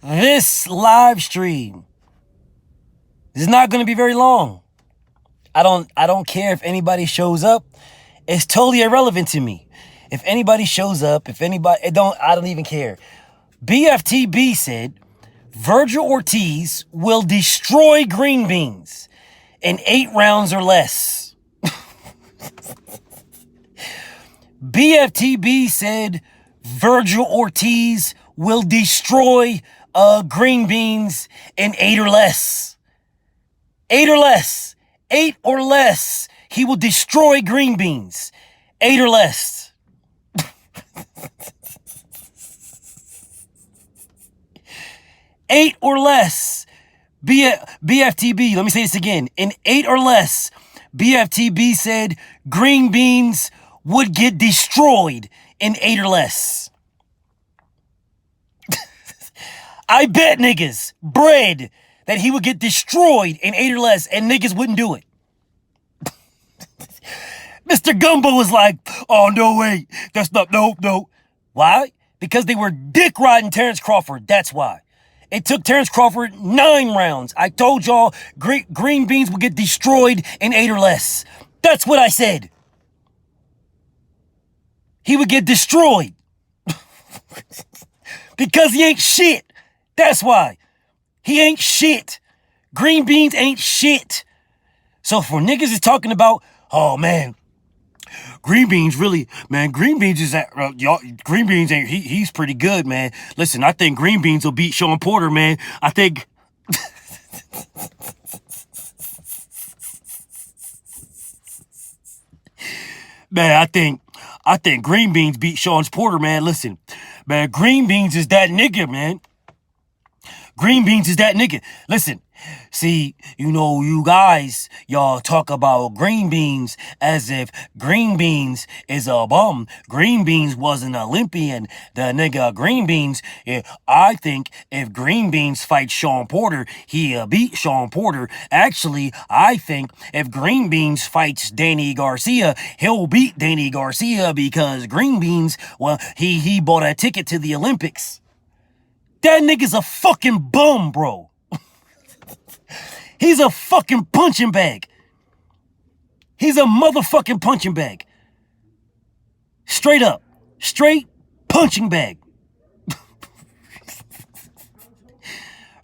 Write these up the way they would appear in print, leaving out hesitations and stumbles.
This live stream is not going to be very long. I don't care if anybody shows up. It's totally irrelevant to me. If anybody shows up, I don't even care. Bftb said Virgil Ortiz will destroy green beans in 8 rounds or less. Bftb said Virgil Ortiz will destroy green beans in 8 or less. 8 or less. 8 or less. He will destroy green beans. 8 or less. 8 or less. Bftb, let me say this again. In 8 or less, Bftb said green beans would get destroyed in 8 or less. I bet niggas bread that he would get destroyed in 8 or less, and niggas wouldn't do it. Mr. Gumbo was like, oh, no, wait, that's not, no. Why? Because they were dick riding Terrence Crawford, that's why. It took Terrence Crawford 9 rounds. I told y'all green beans would get destroyed in 8 or less. That's what I said. He would get destroyed. Because he ain't shit. That's why. He ain't shit. Green beans ain't shit. So for niggas is talking about, oh man, green beans really, man, green beans is that, y'all, green beans ain't, he's pretty good, man. Listen, I think green beans will beat Sean Porter, man. I think. Man, I think green beans beat Sean Porter, man. Listen, man, green beans is that nigga, man. Green beans is that nigga. Listen, see, you know, you guys, y'all talk about green beans as if green beans is a bum. Green beans was an Olympian. The nigga green beans, I think if green beans fight Sean Porter, he'll beat Sean Porter. Actually, I think if green beans fights Danny Garcia, he'll beat Danny Garcia because green beans, well, he bought a ticket to the Olympics. That nigga's a fucking bum, bro. He's a fucking punching bag. He's a motherfucking punching bag. Straight up. Straight punching bag.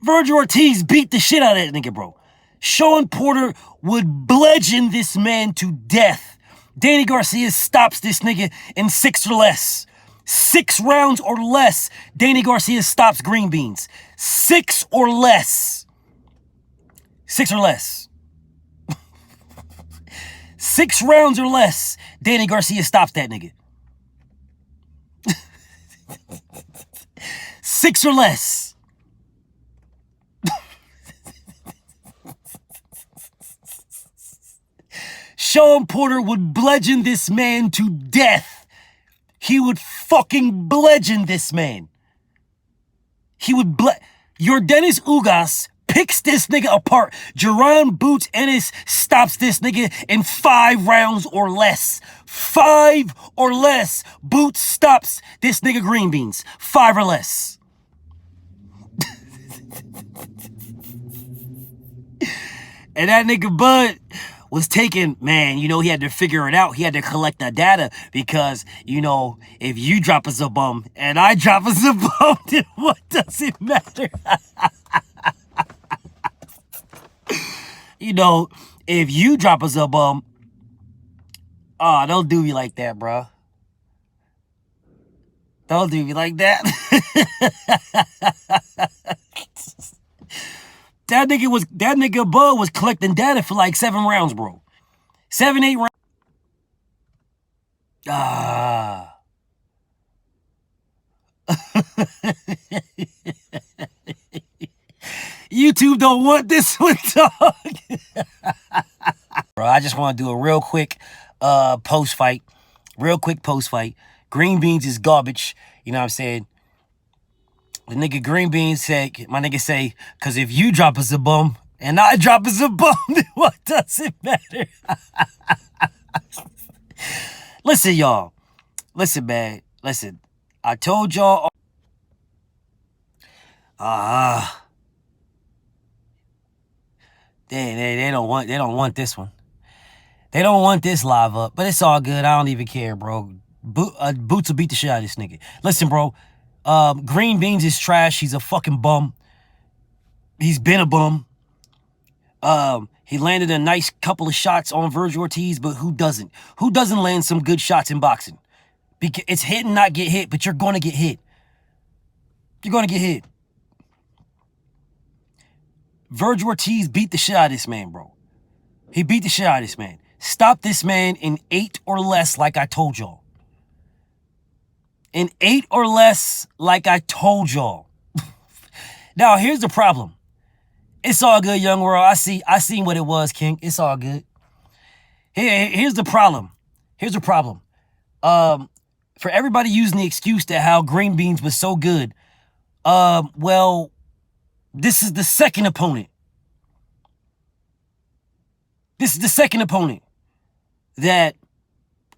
Virgil Ortiz beat the shit out of that nigga, bro. Sean Porter would bludgeon this man to death. Danny Garcia stops this nigga in 6 or less. 6 rounds or less, Danny Garcia stops green beans. 6 or less. 6 or less. 6 rounds or less, Danny Garcia stops that nigga. 6 or less. Sean Porter would bludgeon this man to death. He would fucking bludgeon this man. He would Your Dennis Ugas picks this nigga apart. Jerron Boots Ennis stops this nigga in 5 rounds or less. 5 or less. Boots stops this nigga green beans. 5 or less. And that nigga Bud was taking, man, you know, he had to figure it out. He had to collect the data because, you know, if you drop us a bum and I drop us a bum, then what does it matter? You know, if you drop us a bum, oh, don't do me like that, bro. Don't do me like that. That nigga Bud was collecting data for like 7 rounds, bro. 7, 8 rounds. YouTube don't want this one, dog. Bro, I just want to do a real quick post-fight. Real quick post-fight. Green beans is garbage. You know what I'm saying? The nigga Green Beans said, my nigga say, because if you drop us a bum and I drop us a bum, then what does it matter? Listen, y'all. Listen, man. Listen. I told y'all. They don't want this one. They don't want this live up, but it's all good. I don't even care, bro. Boots will beat the shit out of this nigga. Listen, bro. Green Beans is trash. He's a fucking bum. He's been a bum. He landed a nice couple of shots on Virgil Ortiz, but who doesn't? Who doesn't land some good shots in boxing? Because it's hit and not get hit, but you're going to get hit. You're going to get hit. Virgil Ortiz beat the shit out of this man, bro. He beat the shit out of this man. Stop this man in 8 or less, like I told y'all. In 8 or less, like I told y'all. Now, here's the problem. It's all good, young world. I seen what it was, King. It's all good. Here's the problem. Here's the problem. For everybody using the excuse that how Green Beans was so good, well, this is the second opponent. This is the second opponent that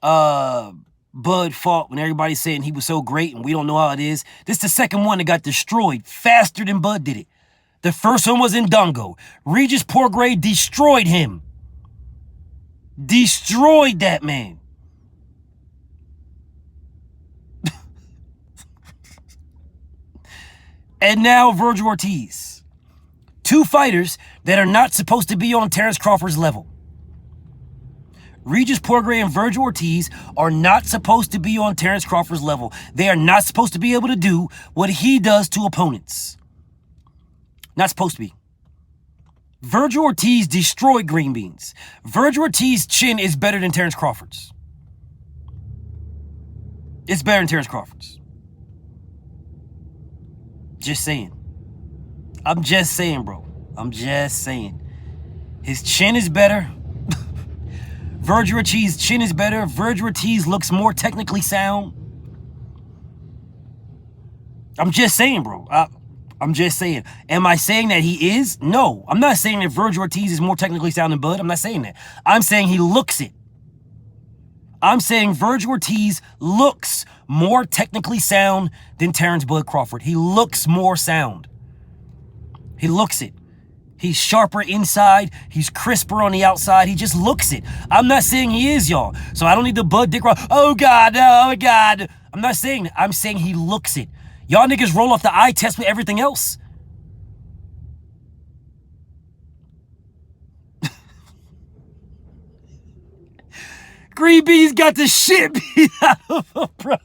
Bud fought when everybody's saying he was so great and we don't know how it is. This is the second one that got destroyed faster than Bud did it. The first one was in Dongo. Regis Porgray destroyed him. Destroyed that man. And now Virgil Ortiz. Two fighters that are not supposed to be on Terrence Crawford's level. Regis Porgray and Virgil Ortiz are not supposed to be on Terrence Crawford's level. They are not supposed to be able to do what he does to opponents. Not supposed to be. Virgil Ortiz destroyed Green Beans. Virgil Ortiz's chin is better than Terrence Crawford's. It's better than Terrence Crawford's. Just saying. I'm just saying, bro. I'm just saying. His chin is better. Virgil Ortiz's chin is better. Virgil Ortiz looks more technically sound. I'm just saying, bro. I'm just saying. Am I saying that he is? No. I'm not saying that Virgil Ortiz is more technically sound than Bud. I'm not saying that. I'm saying he looks it. I'm saying Virgil Ortiz looks more technically sound than Terrence Bud Crawford. He looks more sound. He looks it. He's sharper inside. He's crisper on the outside. He just looks it. I'm not saying he is, y'all. So I don't need the Bud Dick Rock. Oh, God. Oh, God. I'm not saying that. I'm saying he looks it. Y'all niggas roll off the eye test with everything else. Green Beans got the shit beat out of him, bro.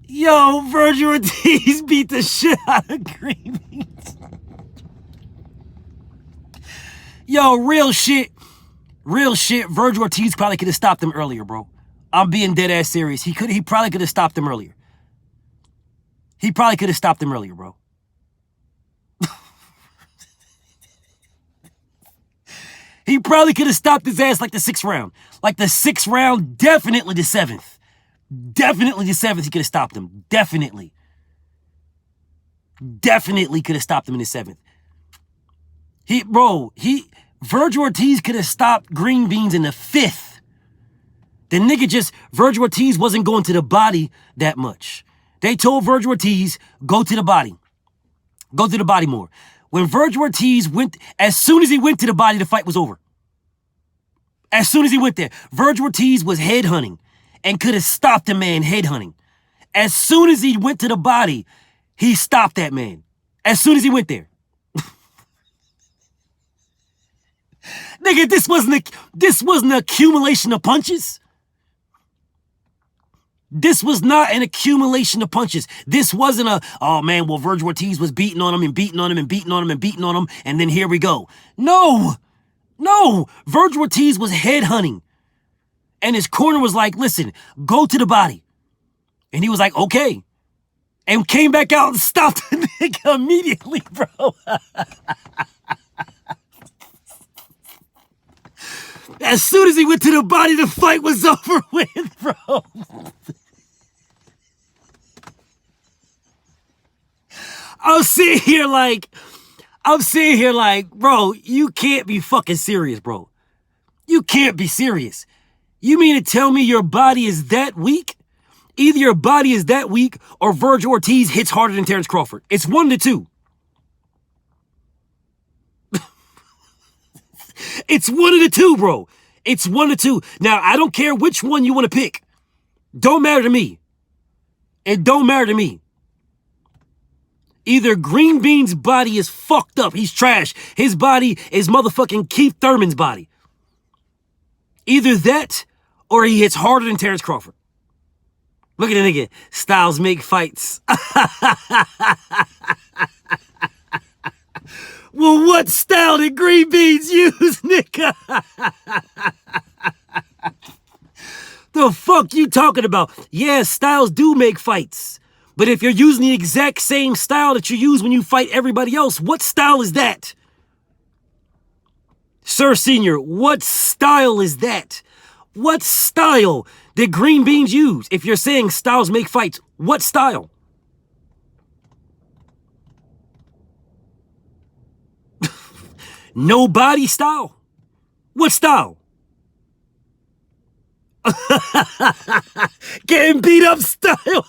Yo, Virgil Ortiz beat the shit out of Green Beans. Yo, real shit. Real shit. Virgil Ortiz probably could have stopped him earlier, bro. I'm being dead ass serious. He probably could have stopped him earlier. He probably could have stopped him earlier, bro. He probably could have stopped his ass like the 6th round. Like the 6th round, definitely the 7th. Definitely the 7th, he could have stopped him. Definitely. Definitely could have stopped him in the 7th. Virgil Ortiz could have stopped Green Beans in the 5th. The nigga Virgil Ortiz wasn't going to the body that much. They told Virgil Ortiz, go to the body. Go to the body more. When Virgil Ortiz as soon as he went to the body, the fight was over. As soon as he went there, Virgil Ortiz was headhunting and could have stopped the man headhunting. As soon as he went to the body, he stopped that man. As soon as he went there. Nigga, this wasn't an accumulation of punches. This was not an accumulation of punches. This wasn't oh man, well, Virgil Ortiz was beating on him and beating on him and beating on him and beating on him, and then here we go. No. Virgil Ortiz was headhunting. And his corner was like, listen, go to the body. And he was like, okay. And came back out and stopped the nigga immediately, bro. As soon as he went to the body, the fight was over with, bro. I'm sitting here like, bro, you can't be fucking serious, bro. You can't be serious. You mean to tell me your body is that weak? Either your body is that weak or Virgil Ortiz hits harder than Terrence Crawford. It's one of the two. It's one of the two, bro. It's one of the two. Now, I don't care which one you want to pick. Don't matter to me. It don't matter to me. Either Green Bean's body is fucked up. He's trash. His body is motherfucking Keith Thurman's body. Either that or he hits harder than Terrence Crawford. Look at the nigga. Styles make fights. Well, what style did Green Beans use, nigga? The fuck you talking about? Yeah, styles do make fights. But if you're using the exact same style that you use when you fight everybody else, what style is that? Sir Senior, what style is that? What style did Green Beans use? If you're saying styles make fights, what style? No body style? What style? Getting beat up style.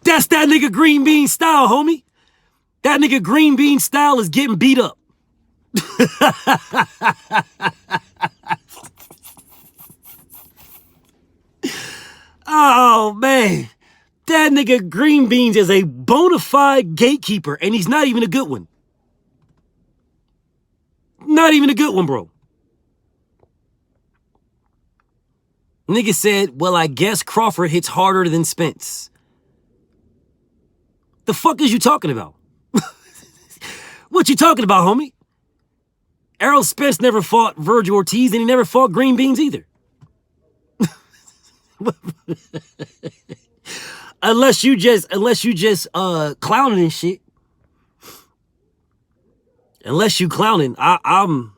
That's that nigga Green Bean style, homie. That nigga Green Bean style is getting beat up. Oh, man. That nigga Green Beans is a bona fide gatekeeper, and he's not even a good one. Not even a good one, bro. Nigga said, well, I guess Crawford hits harder than Spence. The fuck is you talking about? What you talking about, homie? Errol Spence never fought Virgil Ortiz, and he never fought Green Beans either. Unless you just clowning and shit. Unless you clowning. I'm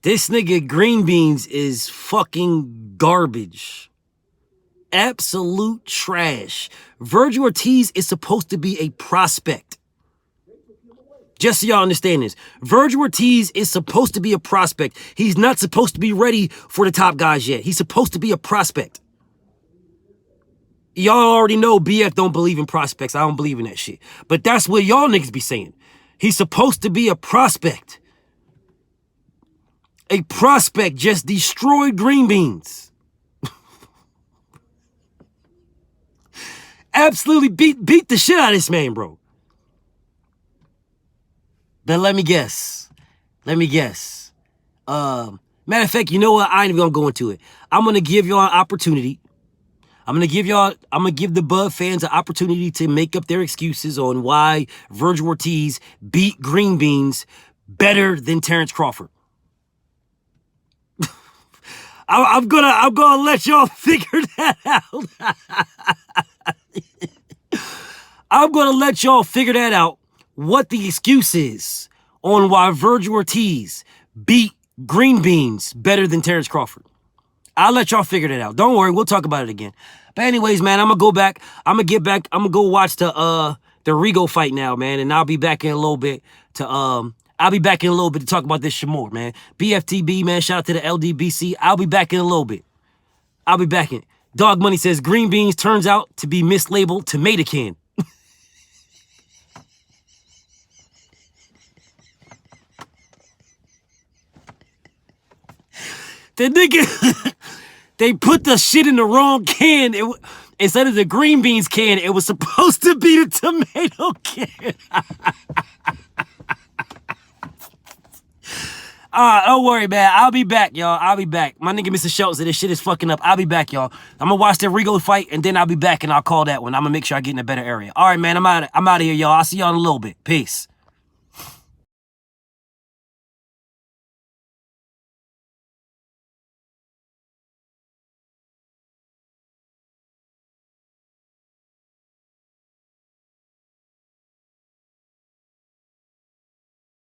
this nigga Green Beans is fucking garbage. Absolute trash. Virgil Ortiz is supposed to be a prospect. Just so y'all understand this. Virgil Ortiz is supposed to be a prospect. He's not supposed to be ready for the top guys yet. He's supposed to be a prospect. Y'all already know BF don't believe in prospects. I don't believe in that shit. But that's what y'all niggas be saying. He's supposed to be a prospect. A prospect just destroyed Green Beans. Absolutely beat the shit out of this man, bro. But let me guess. Matter of fact, you know what? I ain't even gonna go into it. I'm gonna give y'all an opportunity. I'm gonna give the Bud fans an opportunity to make up their excuses on why Virgil Ortiz beat Green Beans better than Terrence Crawford. I'm gonna let y'all figure that out. I'm gonna let y'all figure that out. What the excuse is on why Virgil Ortiz beat Green Beans better than Terrence Crawford. I'll let y'all figure that out. Don't worry, we'll talk about it again. But anyways, man, I'm gonna go back. I'm gonna go watch the Rigo fight now, man, and I'll be back in a little bit to talk about this shit more, man. Bftb, man, shout out to the LDBC. I'll be back in a little bit. I'll be back in. Dog Money says Green Beans turns out to be mislabeled tomato can. The nigga, they put the shit in the wrong can. Instead of the Green Beans can, it was supposed to be the tomato can. Don't worry, man. I'll be back, y'all. I'll be back. My nigga Mr. Schultz said this shit is fucking up. I'll be back, y'all. I'm gonna watch the Rigo fight, and then I'll be back, and I'll call that one. I'm gonna make sure I get in a better area. All right, man. I'm out of here, y'all. I'll see y'all in a little bit. Peace.